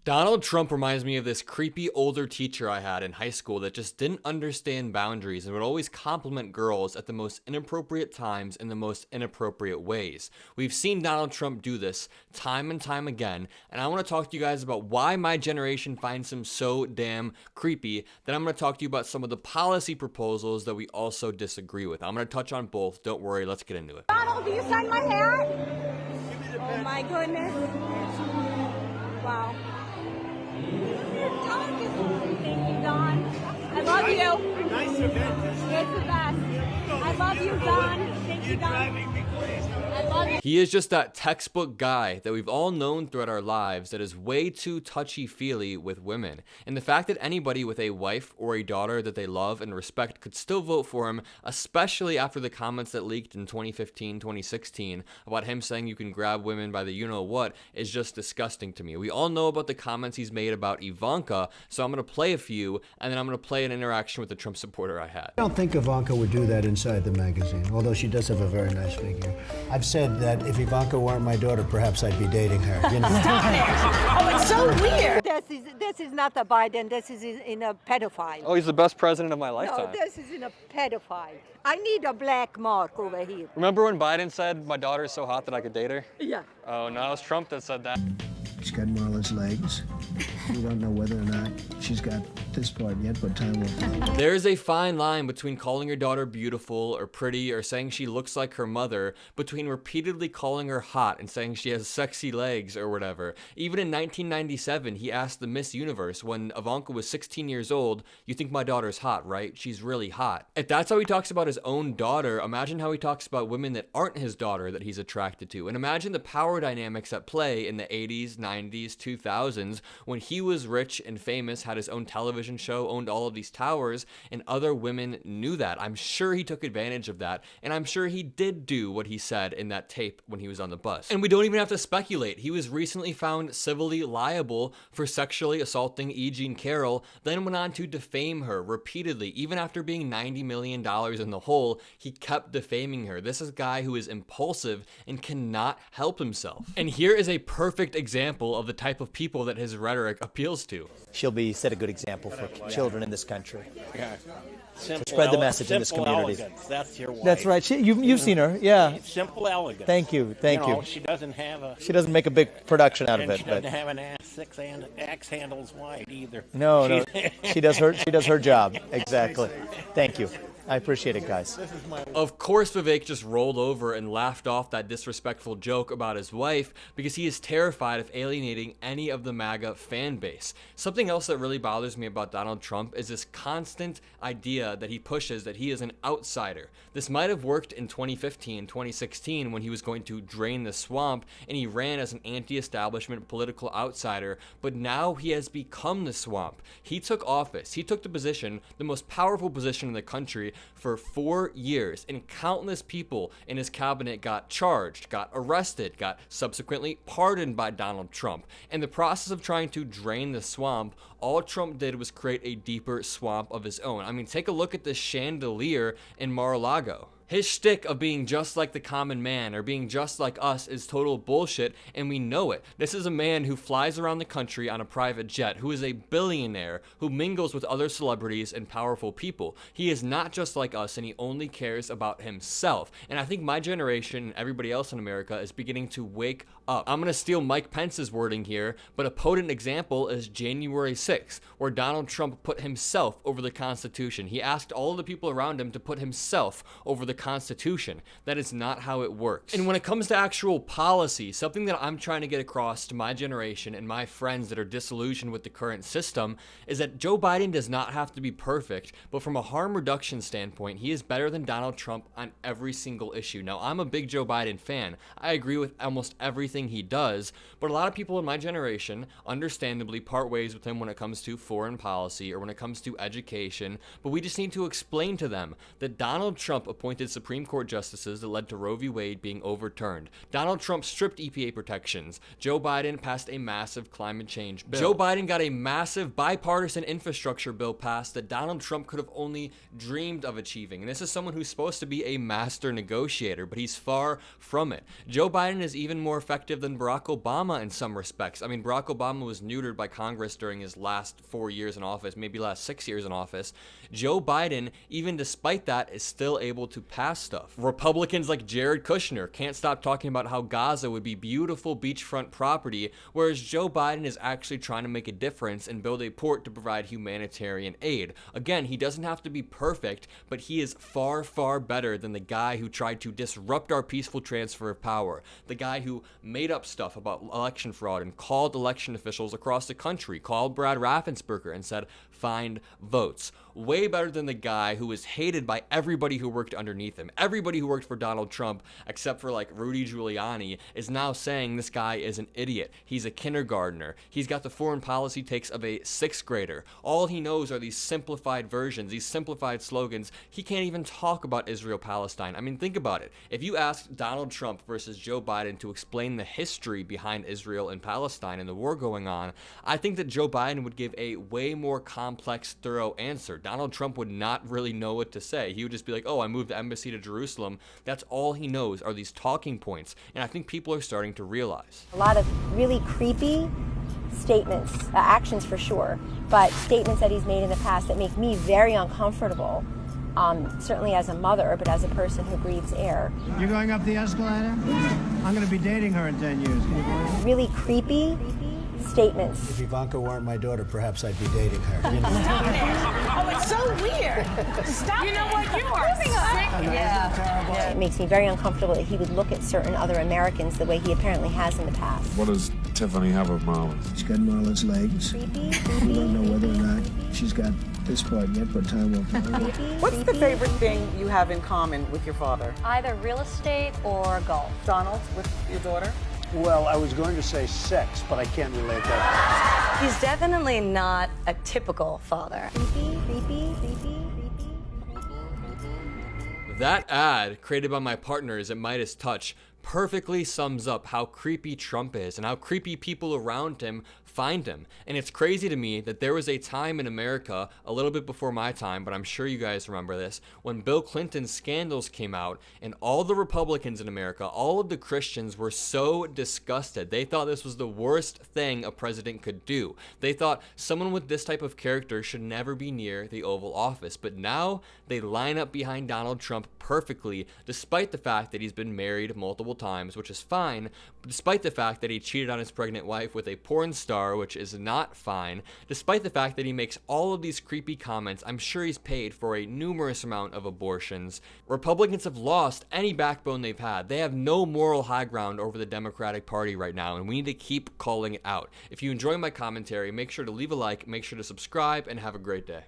Donald Trump reminds me of this creepy older teacher I had in high school that just didn't understand boundaries and would always compliment girls at the most inappropriate times in the most inappropriate ways. We've seen Donald Trump do this time and time again, and I want to talk to you guys about why my generation finds him so damn creepy. Then I'm going to talk to you about some of the policy proposals that we also disagree with. I'm going to touch on both. Don't worry, let's get into it. Donald, do you sign my hat? Oh my goodness. Wow. Thank you, Don. I love you. Nice event. It's the best. I love you, Don. Thank you, Don. I love you. He is just that textbook guy that we've all known throughout our lives that is way too touchy-feely with women. And the fact that anybody with a wife or a daughter that they love and respect could still vote for him, especially after the comments that leaked in 2015, 2016 about him saying you can grab women by the you-know-what, is just disgusting to me. We all know about the comments he's made about Ivanka, so I'm going to play a few, and then I'm going to play an interaction with the Trump supporter I had. I don't think Ivanka would do that inside the magazine, although she does have a very nice figure. I've said that if Ivanka weren't my daughter, perhaps I'd be dating her. You know? Stop it. Oh, it's so weird. This is not a Biden. This is in a pedophile. Oh, he's the best president of my No, lifetime. this is in a pedophile. I need a black mark over here. Remember when Biden said my daughter is so hot that I could date her? Yeah. Oh, no, it was Trump that said that. She's got Marla's legs. We don't know whether or not she's got this part yet, but time will tell. There is a fine line between calling your daughter beautiful or pretty or saying she looks like her mother, between repeatedly calling her hot and saying she has sexy legs or whatever. Even in 1997, he asked the Miss Universe when Ivanka was 16 years old, "You think my daughter's hot, right? She's really hot." If that's how he talks about his own daughter, imagine how he talks about women that aren't his daughter that he's attracted to. And imagine the power dynamics at play in the 80s, 90s, 2000s, when he was rich and famous, had his own television show, owned all of these towers, and other women knew that. I'm sure he took advantage of that, and I'm sure he did do what he said in that tape when he was on the bus. And we don't even have to speculate. He was recently found civilly liable for sexually assaulting E. Jean Carroll, then went on to defame her repeatedly. Even after being $90 million in the hole, he kept defaming her. This is a guy who is impulsive and cannot help himself. And here is a perfect example of the type of people that his rhetoric appeals to. She'll set a good example for children in this country. Yeah. Spread the message in this community. Elegance. That's your wife. That's right. You've seen her, yeah. Simple elegance. Thank you. She doesn't have a. She doesn't make a big production out of And it, she but doesn't have an axe handles wide either. no, she does her job exactly. Thank you. I appreciate it, guys. Of course, Vivek just rolled over and laughed off that disrespectful joke about his wife because he is terrified of alienating any of the MAGA fan base. Something else that really bothers me about Donald Trump is this constant idea that he pushes that he is an outsider. This might have worked in 2015, 2016 when he was going to drain the swamp and he ran as an anti-establishment political outsider, but now he has become the swamp. He took office. He took the position, the most powerful position in the country, for 4 years, and countless people in his cabinet got charged, got arrested, got subsequently pardoned by Donald Trump. In the process of trying to drain the swamp, all Trump did was create a deeper swamp of his own. I mean, take a look at this chandelier in Mar-a-Lago. His shtick of being just like the common man or being just like us is total bullshit, and we know it. This is a man who flies around the country on a private jet, who is a billionaire, who mingles with other celebrities and powerful people. He is not just like us, and he only cares about himself. And I think my generation and everybody else in America is beginning to wake up. I'm going to steal Mike Pence's wording here, but a potent example is January 6th, where Donald Trump put himself over the Constitution. He asked all of the people around him to put himself over the Constitution. That is not how it works. And when it comes to actual policy, something that I'm trying to get across to my generation and my friends that are disillusioned with the current system is that Joe Biden does not have to be perfect, but from a harm reduction standpoint, he is better than Donald Trump on every single issue. Now, I'm a big Joe Biden fan. I agree with almost everything he does, but a lot of people in my generation understandably part ways with him when it comes to foreign policy or when it comes to education, but we just need to explain to them that Donald Trump appointed elected Supreme Court justices that led to Roe v. Wade being overturned. Donald Trump stripped EPA protections. Joe Biden passed a massive climate change bill. Joe Biden got a massive bipartisan infrastructure bill passed that Donald Trump could have only dreamed of achieving. And this is someone who's supposed to be a master negotiator, but he's far from it. Joe Biden is even more effective than Barack Obama in some respects. I mean, Barack Obama was neutered by Congress during his last 4 years in office, maybe last 6 years in office. Joe Biden, even despite that, is still able to pass stuff. Republicans like Jared Kushner can't stop talking about how Gaza would be beautiful beachfront property, whereas Joe Biden is actually trying to make a difference and build a port to provide humanitarian aid. Again, he doesn't have to be perfect, but he is far, far better than the guy who tried to disrupt our peaceful transfer of power, the guy who made up stuff about election fraud and called election officials across the country, called Brad Raffensperger and said, find votes. Way better than the guy who was hated by everybody who worked underneath him. Everybody who worked for Donald Trump, except for like Rudy Giuliani, is now saying this guy is an idiot. He's a kindergartner. He's got the foreign policy takes of a 6th grader. All he knows are these simplified versions, these simplified slogans. He can't even talk about Israel-Palestine. I mean, think about it. If you asked Donald Trump versus Joe Biden to explain the history behind Israel and Palestine and the war going on, I think that Joe Biden would give a way more complex, thorough answer. Donald Trump would not really know what to say. He would just be like, oh, I moved the embassy to Jerusalem. That's all he knows are these talking points. And I think people are starting to realize. A lot of really creepy statements, actions for sure, but statements that he's made in the past that make me very uncomfortable, certainly as a mother, but as a person who breathes air. You're going up the escalator? I'm going to be dating her in 10 years. Really creepy statements. If Ivanka weren't my daughter, perhaps I'd be dating her. You know? Oh, it's so weird. Stop. You know what? You are sick. Yeah. It makes me very uncomfortable that he would look at certain other Americans the way he apparently has in the past. What does Tiffany have of Marlon's? She's got Marlon's legs. Creepy. We don't know whether or not she's got this part yet, but time will tell. What's the favorite thing you have in common with your father? Either real estate or golf. Donald, with your daughter? Well, I was going to say sex, but I can't relate that. He's definitely not a typical father. That ad, created by my partners at Midas Touch, perfectly sums up how creepy Trump is and how creepy people around him find him. And it's crazy to me that there was a time in America, a little bit before my time, but I'm sure you guys remember this, when Bill Clinton's scandals came out and all the Republicans in America, all of the Christians were so disgusted. They thought this was the worst thing a president could do. They thought someone with this type of character should never be near the Oval Office. But now they line up behind Donald Trump perfectly, despite the fact that he's been married multiple times, which is fine, despite the fact that he cheated on his pregnant wife with a porn star, which is not fine, despite the fact that he makes all of these creepy comments. I'm sure he's paid for a numerous amount of abortions. Republicans have lost any backbone they've had. They have no moral high ground over the Democratic Party right now, and we need to keep calling it out. If you enjoy my commentary, make sure to leave a like, make sure to subscribe, and have a great day.